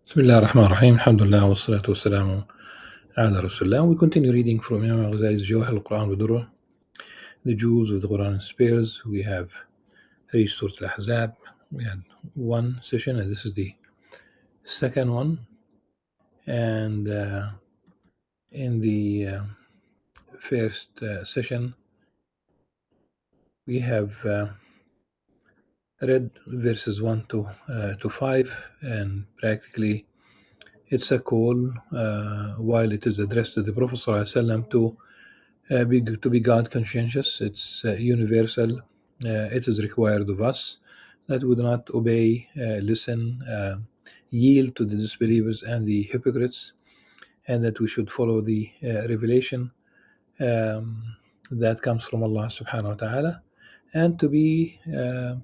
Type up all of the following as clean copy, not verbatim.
Bismillah ar-Rahman ar-Rahim. Alhamdulillah wa salatu wa salamu ala Rasulullah. We continue reading from Imam Al-Ghazali's Jawahir al-Quran wa Durr, the Jews with the Quran and Spares. We have reached Surah Al-Ahzab. We had one session, and this is the second one. And in the first session, we have read verses 1 to 5, and practically it's a call, while it is addressed to the Prophet ﷺ to be God conscientious. It's universal. It is required of us that we do not obey, listen, yield to the disbelievers and the hypocrites, and that we should follow the revelation that comes from Allah subhanahu wa ta'ala, and to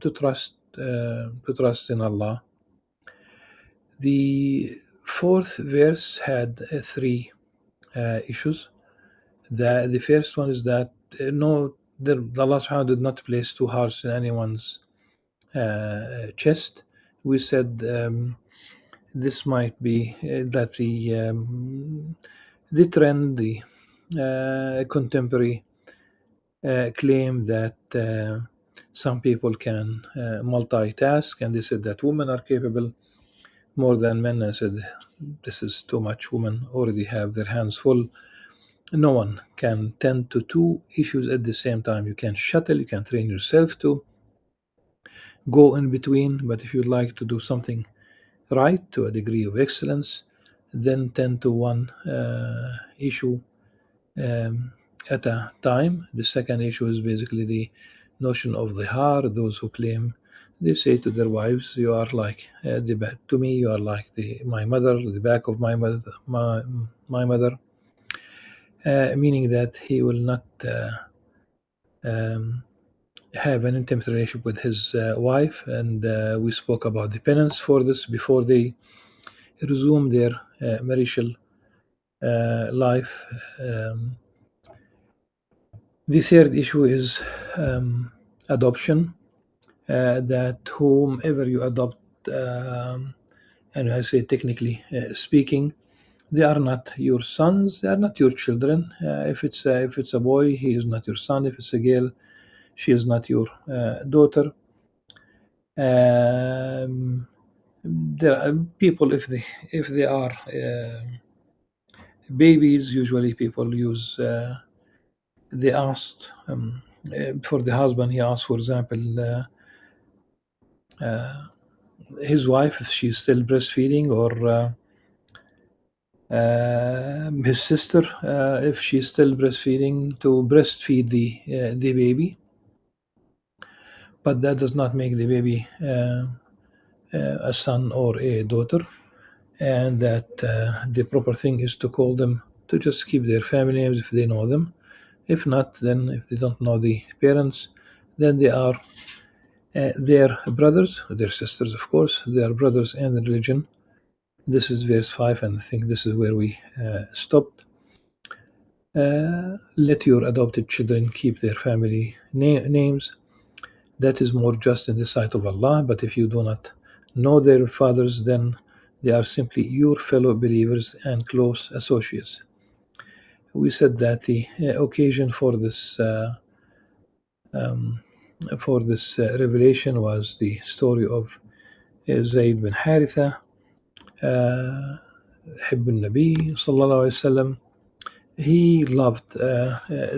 trust in Allah. The fourth verse had three issues. The first one is that Allah subhanahu wa ta'ala did not place two hearts in anyone's chest. We said this might be that the trend, the contemporary claim that some people can multitask, and they said that women are capable more than men. I said this is too much. Women already have their hands full. No one can tend to two issues at the same time. You can shuttle, you can train yourself to go in between, but if you'd like to do something right to a degree of excellence, then tend to one issue at a time. The second issue is basically the notion of the heart. Those who claim, they say to their wives, "You are like the back to me. You are like my mother, the back of my mother, my mother," meaning that he will not have an intimate relationship with his wife. And we spoke about the penance for this before they resume their marital life. The third issue is adoption, that whomever you adopt, and I say technically speaking, they are not your sons, they are not your children. If it's a boy, he is not your son. If it's a girl, she is not your daughter. There are people, if they are babies, usually people use they asked for the husband. He asked, for example, his wife if she's still breastfeeding, or his sister if she's still breastfeeding, to breastfeed the baby. But that does not make the baby a son or a daughter, and that the proper thing is to call them, to just keep their family names if they know them. If not, then if they don't know the parents, then they are their brothers, their sisters, of course. They are brothers in religion. This is verse 5, and I think this is where we stopped. Let your adopted children keep their family names. That is more just in the sight of Allah. But if you do not know their fathers, then they are simply your fellow believers and close associates. We said that the occasion for this revelation was the story of Zayd bin Haritha, Hibb al-Nabi sallallahu alayhi wasallam. He loved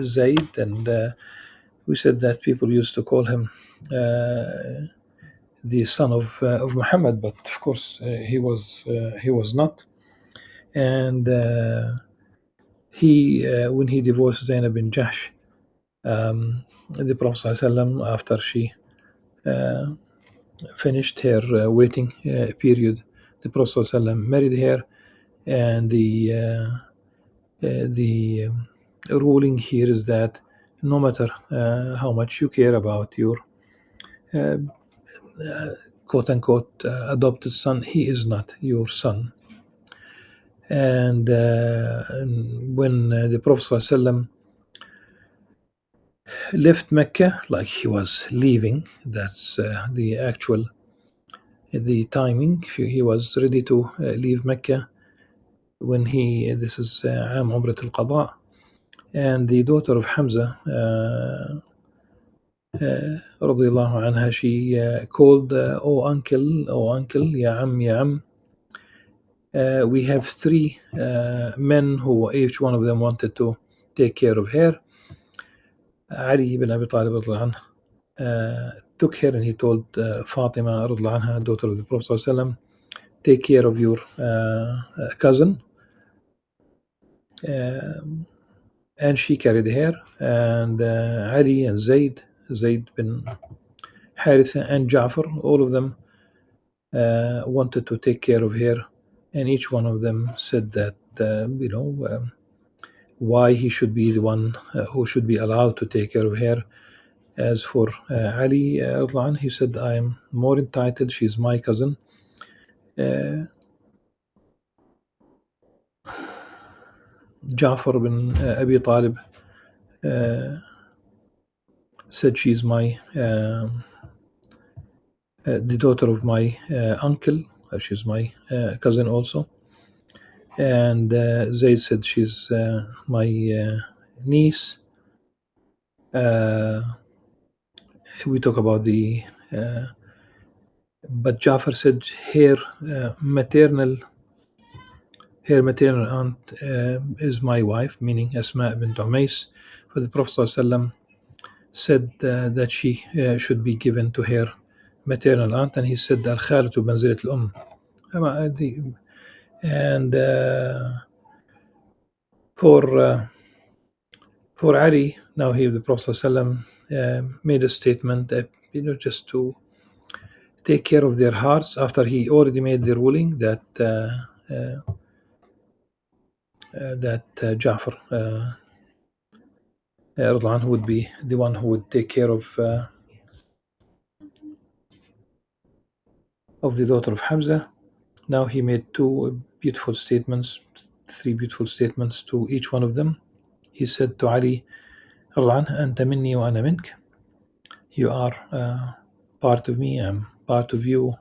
Zayd, and we said that people used to call him the son of Muhammad, but of course he was not. And when he divorced Zainab bin Jahsh, the Prophet ﷺ, after she finished her waiting period, the Prophet ﷺ married her, and the ruling here is that no matter how much you care about your quote-unquote adopted son, he is not your son. And when the Prophet ﷺ left Mecca, like he was leaving, that's the actual the timing. He was ready to leave Mecca when this is عام عمرة القضاء. And the daughter of Hamza رضي الله عنها, she called, oh uncle, يا عم يا عم. We have three men who each one of them wanted to take care of her. Ali ibn Abi Talib رضي الله عنه took her, and he told Fatima رضي الله عنها, daughter of the Prophet صلى الله عليه وسلم, take care of your cousin. And she carried her, and Ali and Zayd bin Haritha and Ja'far, all of them wanted to take care of her, and each one of them said that why he should be the one who should be allowed to take care of her. As for Ali, he said, I am more entitled, she's my cousin. Ja'far bin Abi Talib said, she's my the daughter of my uncle, she's my cousin also. And Zayd said, she's my niece. We talk about but Jafar said her maternal aunt is my wife, meaning Asma bint Umais. For the Prophet ﷺ said that she should be given to her maternal aunt, and he said al-khalatu manzilat al-umm. And for Ali, now here the Prophet ﷺ made a statement that, just to take care of their hearts, after he already made the ruling that Ja'far رضي عنه would be the one who would take care of the daughter of Hamza. Now he made three beautiful statements to each one of them. He said to Ali رضي عنه, أنت مني وأنا منك. You are part of me, I'm part of you.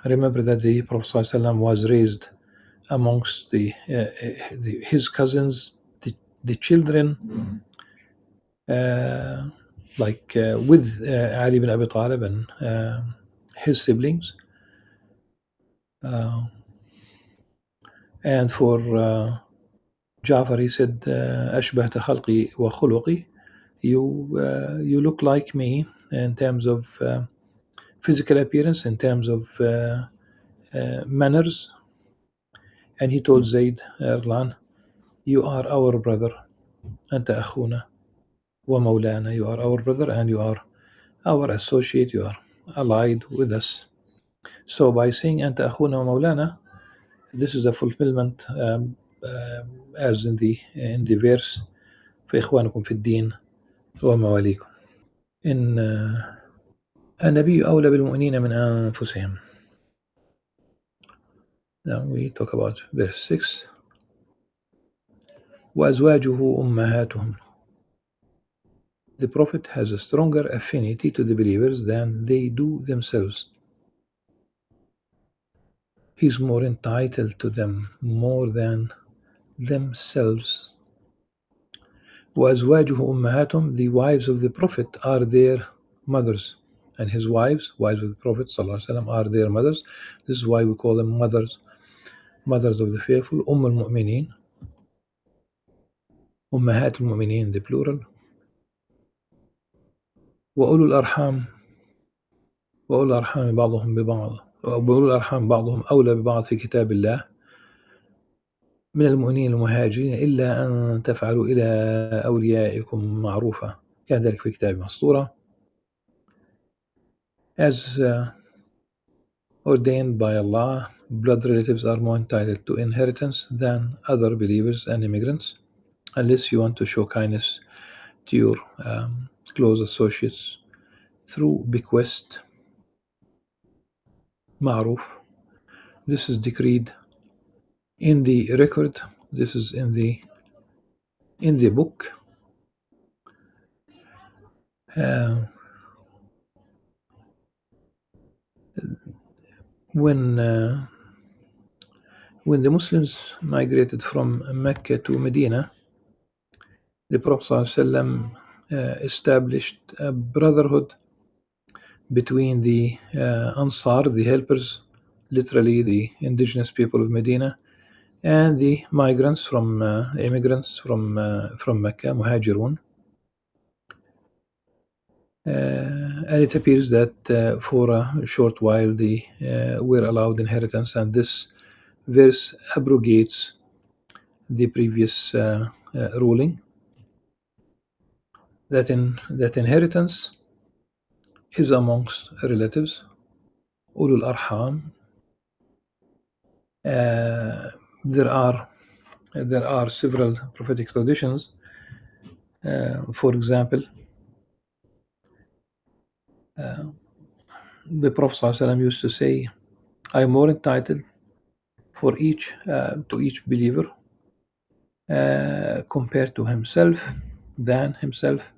Remember that the Prophet ﷺ was raised amongst his cousins, the children, with Ali ibn Abi Talib and his siblings. And for Ja'far, he said, أشبهت خلقي وخلقي. You look like me in terms of physical appearance, in terms of manners. And he told Zayd, you are our brother. أنت أخونا ومولانا. You are our brother and you are our associate. You are allied with us. So by saying أنت أخونا ومولانا, this is a fulfillment as in the verse فإخوانكم في الدين ومواليكم. إن النبي أولى بالمؤمنين من أنفسهم. Now we talk about verse 6. وأزواجه أمهاتهم. The Prophet has a stronger affinity to the believers than they do themselves. He's more entitled to them more than themselves. وأزواجه أمهاتهم. The wives of the Prophet are their mothers, and his wives of the Prophet ﷺ, are their mothers. This is why we call them mothers of the faithful. المؤمنين, أمهات المؤمنين, the plural. وأولو الأرحام بعضهم ببعض، وأولو الأرحام بعضهم أولى ببعض في كتاب الله من المؤمنين المهاجرين إلا أن تفعلوا إلى أوليائكم معروفا كان ذلك في كتاب مسطورة. As ordained by Allah, blood relatives are more entitled to inheritance than other believers and immigrants, unless you want to show kindness to your close associates through bequest. Ma'ruf. This is decreed in the record. This is in the book. when uh, when the Muslims migrated from Mecca to Medina, the Prophet ﷺ, established a brotherhood between the Ansar, the helpers, literally the indigenous people of Medina, and the migrants from immigrants from Mecca, Muhajirun. And it appears that for a short while they were allowed inheritance, and this verse abrogates the previous ruling that inheritance is amongst relatives, ulul arham. Uh, there are there are several prophetic traditions. For example, the Prophet ﷺ used to say, "I am more entitled for each to each believer compared to himself than himself."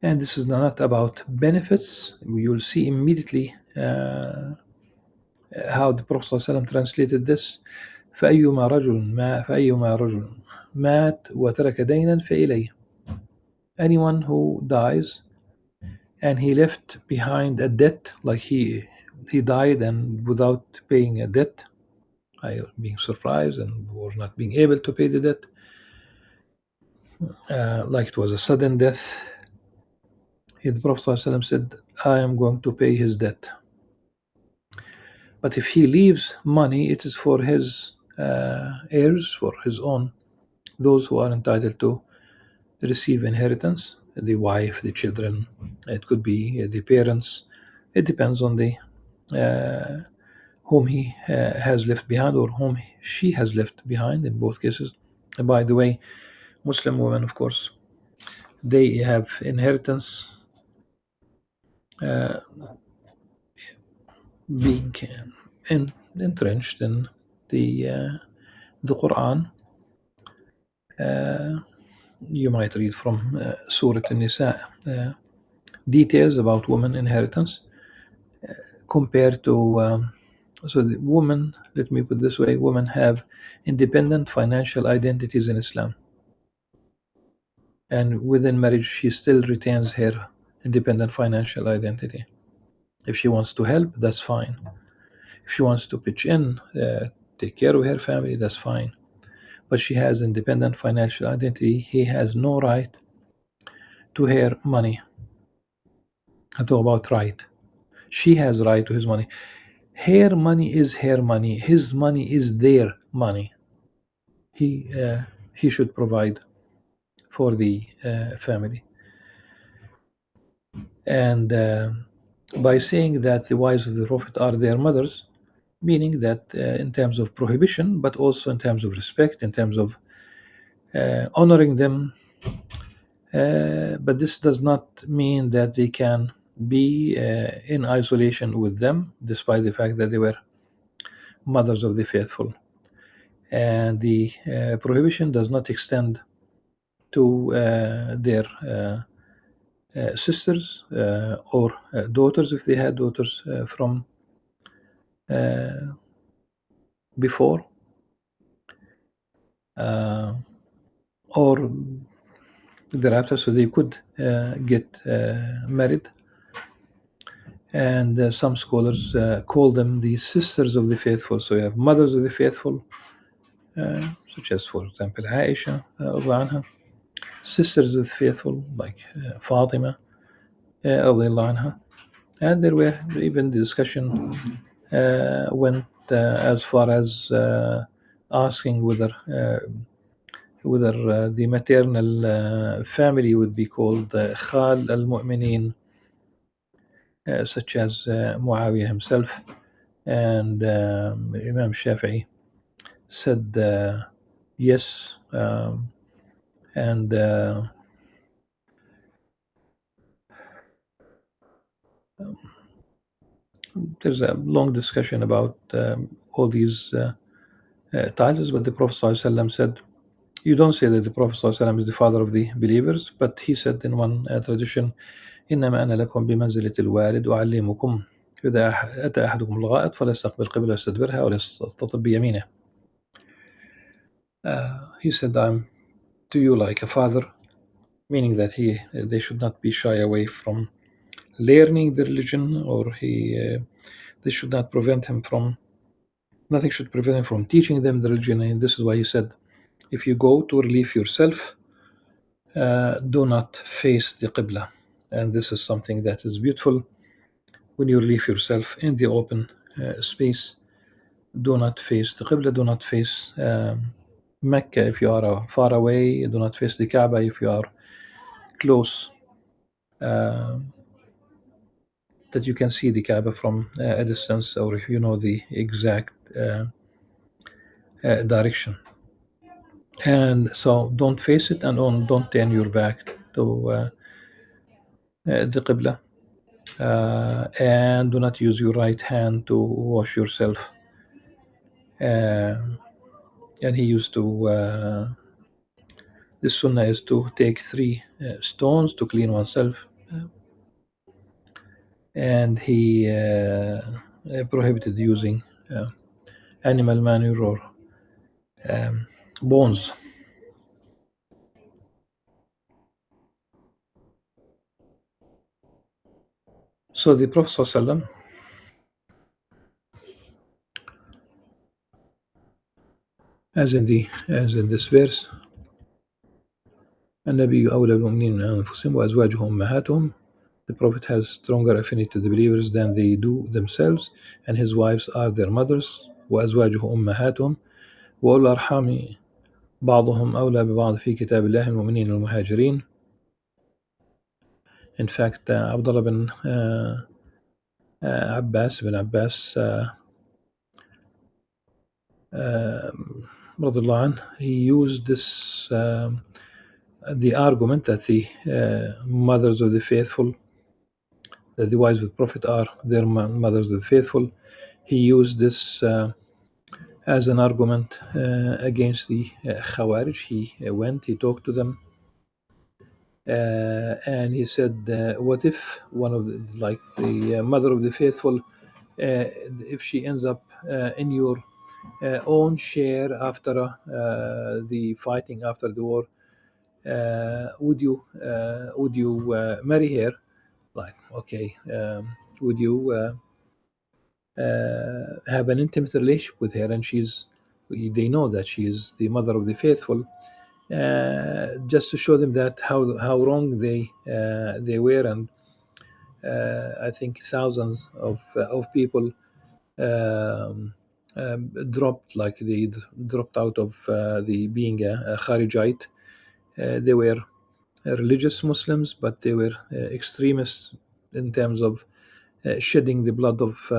And this is not about benefits. You will see immediately how the Prophet ﷺ translated this. فأيما رجل مات وترك دينا فإليه. Anyone who dies and he left behind a debt, like he died and without paying a debt, being surprised and or not being able to pay the debt, like it was a sudden death. The Prophet ﷺ said, "I am going to pay his debt." But if he leaves money, it is for his heirs, for his own, those who are entitled to receive inheritance, the wife, the children, it could be the parents. It depends on the whom he has left behind or whom she has left behind in both cases. And by the way, Muslim women, of course, they have inheritance being entrenched in the Quran. You might read from Surah An-Nisa details about women inheritance compared to so the women, let me put it this way, women have independent financial identities in Islam, and within marriage she still retains her independent financial identity. If she wants to help, that's fine. If she wants to pitch in, take care of her family, that's fine. But she has independent financial identity. He has no right to her money. I talk about right. She has right to his money. Her money is her money. His money is their money. He should provide for the family. And by saying that the wives of the Prophet are their mothers, meaning that in terms of prohibition, but also in terms of respect, in terms of honoring them. But this does not mean that they can be in isolation with them, despite the fact that they were mothers of the faithful. And the prohibition does not extend to their sisters or daughters, if they had daughters from before, or thereafter, so they could get married. And some scholars call them the sisters of the faithful. So you have mothers of the faithful, such as, for example, Aisha, anha, sisters of the faithful, like Fatima, anha. And there were even the discussion went as far as asking whether the maternal family would be called Khal al-Mu'mineen, such as Muawiyah himself. And Imam Shafi'i said yes. And there's a long discussion about all these titles, but the Prophet ﷺ said, you don't say that the Prophet ﷺ is the father of the believers, but he said in one tradition, إنما أنا لكم بمنزلة الوالد أعلمكم إذا أتى أحدكم الغائط فلا يستقبل قبلة ويستدبرها ولا يستطب بيمينه. He said, I'm to you like a father, meaning that they should not be shy away from learning the religion, or they should not prevent him from, nothing should prevent him from teaching them the religion. And this is why he said, if you go to relieve yourself, do not face the Qibla. And this is something that is beautiful. When you relieve yourself in the open space, do not face the Qibla, do not face Mecca if you are far away, do not face the Kaaba if you are close, uh, that you can see the Kaaba from a distance, or if you know the exact direction. And so don't face it, and don't turn your back to the Qibla. And do not use your right hand to wash yourself. Uh, and he used to, the sunnah is to take 3 stones to clean oneself. And he prohibited using animal manure or bones. So the Prophet ﷺ, as in this verse, النبي أولى بالمؤمنين من أنفسهم وأزواجه أمهاتهم. The Prophet has stronger affinity to the believers than they do themselves, and his wives are their mothers. وأزواجه أمهاتهم وأولو الأرحام بعضهم أولى ببعض في كتاب الله المؤمنين والمهاجرين. In fact, Abdullah bin Abbas radiallahu anh, he used this the argument that the mothers of the faithful, that the wives of the Prophet are their mothers of the faithful. He used this as an argument against the Khawarij. He talked to them, and he said, what if one of the mother of the faithful, if she ends up in your own share after the fighting, after the war, would you marry her? Like, okay, would you have an intimate relationship with her? And they know that she is the mother of the faithful, just to show them that how wrong they were. And I think thousands of people dropped, like they dropped out of the being a Kharijite. They were religious Muslims, but they were extremists in terms of shedding the blood of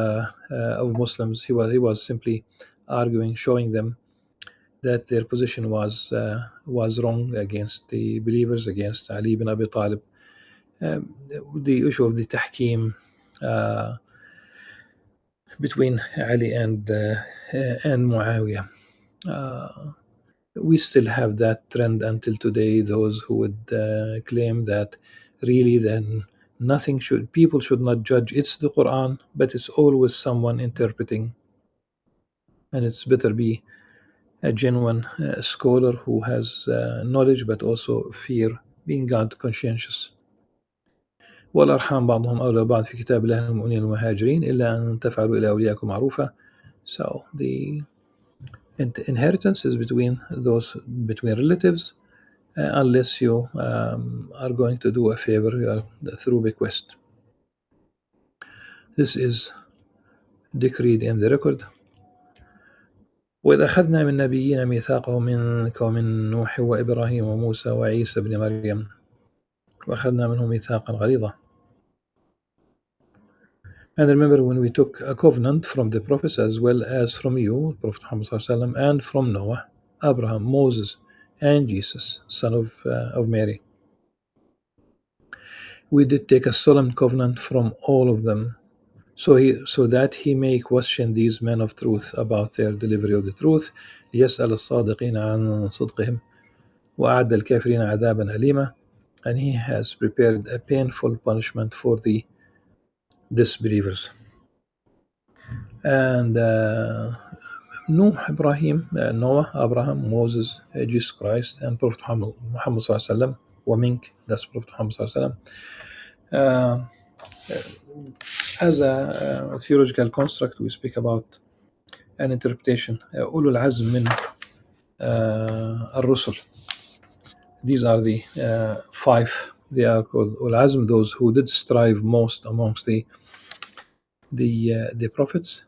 Muslims. He was simply arguing, showing them that their position was wrong against the believers, against Ali ibn Abi Talib. The issue of the tahkim between Ali and Muawiyah. We still have that trend until today. Those who would claim that really then people should not judge. It's the Quran, but it's always someone interpreting, and it's better be a genuine scholar who has knowledge but also fear, being God conscientious. والأرحام بعضهم أولى بعض في كتاب الله المؤمنين المهاجرين إلا أن تفعلوا إلى أولياءكم معروفا. So the inheritance is between relatives, unless you are going to do a favor through bequest. This is decreed in the record. وإذ أخذنا من نبيين ميثاقهم منك ومن نوح وإبراهيم وموسى وعيسى بن مريم وأخذنا منهم ميثاقا غليظا. And remember when we took a covenant from the prophets as well as from you, Prophet Muhammad ﷺ, and from Noah, Abraham, Moses, and Jesus, son of Mary. We did take a solemn covenant from all of them, so that he may question these men of truth about their delivery of the truth. ليسأل الصادقين عن صدقهم وأعد الكافرين عذابا أليما. And he has prepared a painful punishment for the disbelievers. And Noah, Abraham, Moses, Jesus Christ, and Prophet Muhammad sallallahu alaihi wasallam. ومنك, that's Prophet Muhammad sallallahu alaihi wasallam. As a theological construct, we speak about an interpretation. أولو العزم من الرسل. These are the five. They are called أولو العزم, those who did strive most amongst the prophets.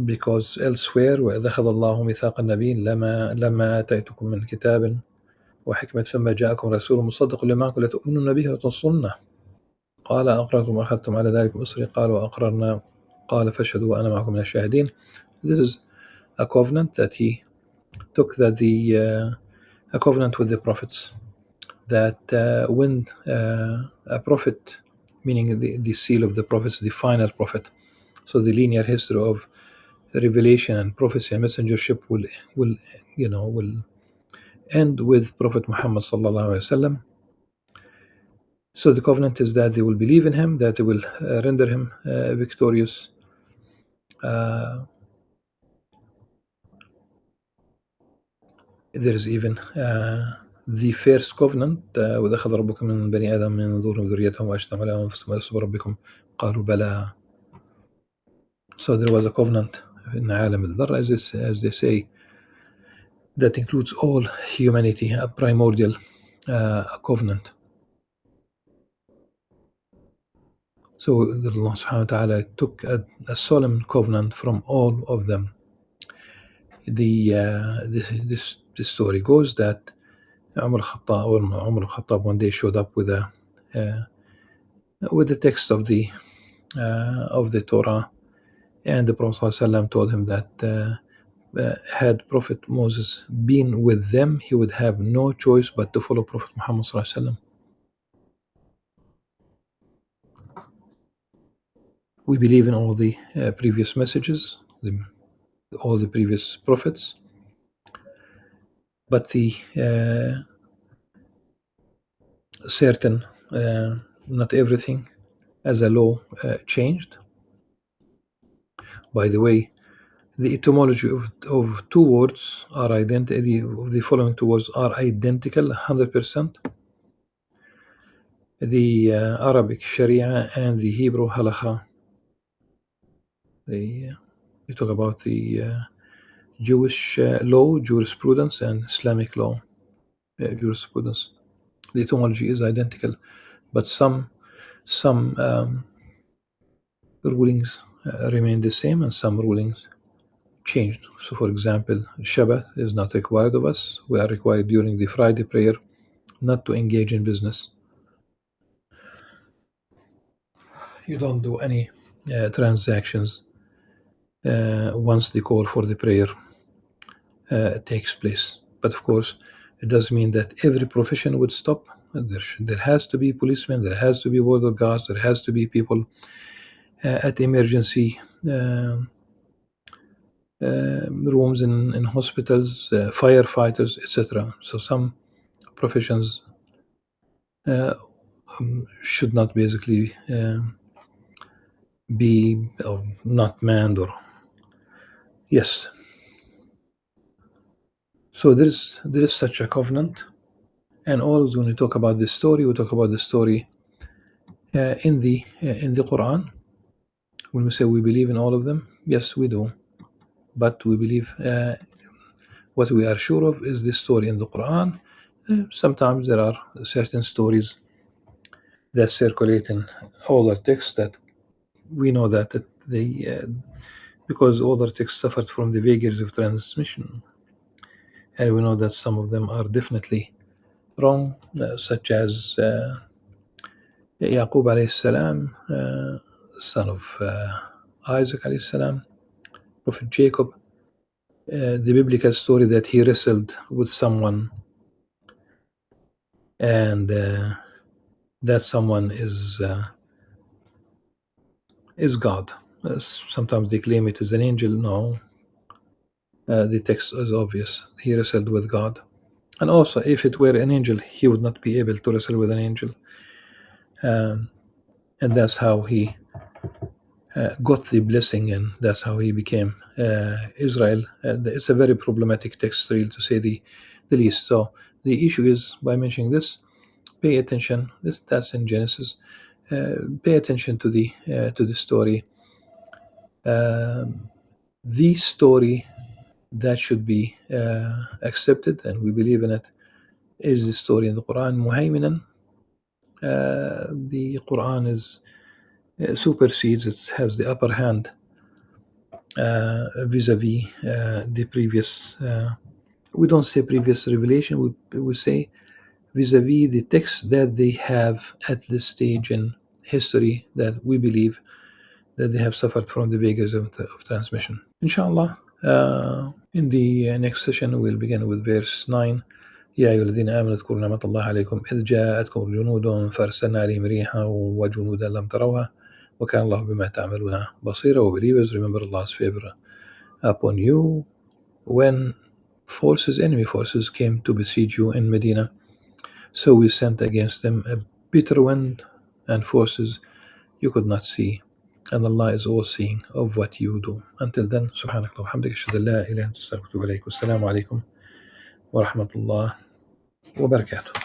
Because elsewhere وإذ أخذ الله ميثاق النبيين لما آتيتكم من كتاب وحكمة ثم جاءكم رسول مصدق لما معكم لتؤمنن به وتنصرنه قال أقررتم وأخذتم على ذلك مصري قال وأقررنا قال فاشهدوا وأنا معكم من الشاهدين. This is a covenant that he took, that a covenant with the prophets, that when a prophet, meaning the seal of the prophets, the final prophet, so the linear history of revelation and prophecy and messengership will end with Prophet Muhammad sallallahu alaihi wasallam. So the covenant is that they will believe in him, that they will render him victorious. There is even the first covenant وإذا أخذ ربك من بني آدم من ظهورهم ذريتهم وأشهدهم على أنفسهم ألست بربكم قالوا بلى. So there was a covenant in عالم الذر, as they say, that includes all humanity, a primordial covenant. So Allah subhanahu wa ta'ala took a solemn covenant from all of them. This story goes that Umar al-Khattab one day showed up with the text of the Torah, and the Prophet ﷺ told him that had Prophet Moses been with them, he would have no choice but to follow Prophet Muhammad ﷺ. We believe in all the previous messages, all the previous prophets, but the certain, not everything, as a law changed. By the way, the etymology of two words are identical. The following two words are identical, 100%. The Arabic Sharia and the Hebrew Halakha. We talk about the Jewish law, jurisprudence, and Islamic law, jurisprudence. The etymology is identical, but some rulings remain the same, and some rulings changed. So, for example, Shabbat is not required of us. We are required during the Friday prayer not to engage in business. You don't do any transactions once the call for the prayer takes place. But of course, it does mean that every profession would stop. There has to be policemen, there has to be border guards, there has to be people at emergency rooms in hospitals, firefighters, etc. So some professions should not basically be not manned, or yes. So there is such a covenant, and always when we talk about this story, we talk about the story in the Quran. When we say we believe in all of them, yes, we do, but we believe what we are sure of is this story in the Quran. Sometimes there are certain stories that circulate in older texts that we know that they because older texts suffered from the vagaries of transmission, and we know that some of them are definitely wrong, such as Yaqub alayhi salam, son of Isaac alayhi salam, Prophet Jacob, the biblical story that he wrestled with someone, and that someone is God. Sometimes they claim it is an angel. No, the text is obvious. He wrestled with God. And also, if it were an angel, he would not be able to wrestle with an angel. And that's how he got the blessing, and that's how he became Israel. It's a very problematic text, really, to say the least. So the issue is, by mentioning this, pay attention. That's in Genesis. Pay attention to the story. The story that should be accepted, and we believe in it, is the story in the Quran. Muhaiminan, the Quran is supersedes. It has the upper hand vis-a-vis the previous. We don't say previous revelation. We say vis-a-vis the text that they have at this stage in history, that we believe that they have suffered from the beggars of transmission. Inshallah, in the next session we'll begin with verse 9. يا أيها الذين آمنوا اذكروا نعمة الله عليكم إذ جاءتكم جنود فأرسلنا عليهم ريحا وجنودا لم تروها وكان الله بما تعملون بصيرا. O believers, remember Allah's favor upon you when enemy forces came to besiege you in Medina. So we sent against them a bitter wind and forces you could not see. And Allah is all seeing of what you do. Until then, سبحانك اللهم وبحمدك أشهد أن لا إله إلا أنت أستغفرك وأتوب إليك. والسلام عليكم ورحمة الله وبركاته.